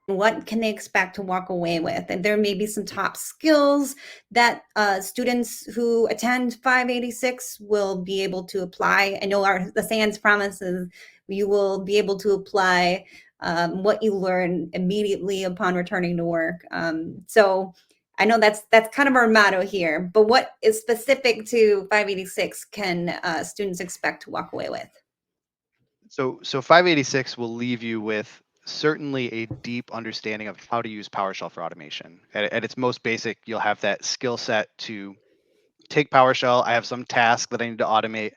what can they expect to walk away with? And there may be some top skills that students who attend 586 will be able to apply. I know the SANS promises you will be able to apply what you learn immediately upon returning to work. So I know that's kind of our motto here, but what is specific to 586 can students expect to walk away with? So 586 will leave you with certainly a deep understanding of how to use PowerShell for automation. At its most basic, you'll have that skill set to take PowerShell. I have some task that I need to automate.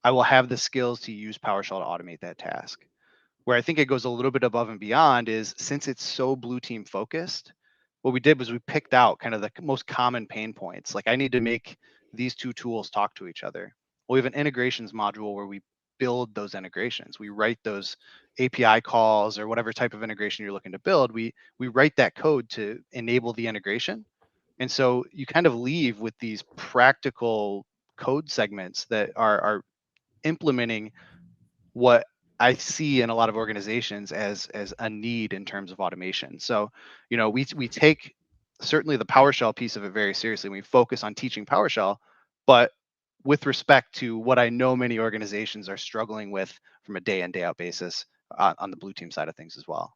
I will have the skills to use PowerShell to automate that task. Where I think it goes a little bit above and beyond is, since it's so blue team focused, what we did was we picked out kind of the most common pain points. Like, I need to make these two tools talk to each other. Well, we have an integrations module where we build those integrations. We write those API calls or whatever type of integration you're looking to build. We write that code to enable the integration. And so you kind of leave with these practical code segments that are implementing what I see in a lot of organizations as a need in terms of automation. So, we take certainly the PowerShell piece of it very seriously. We focus on teaching PowerShell, but with respect to what I know many organizations are struggling with from a day in, day out basis on the blue team side of things as well.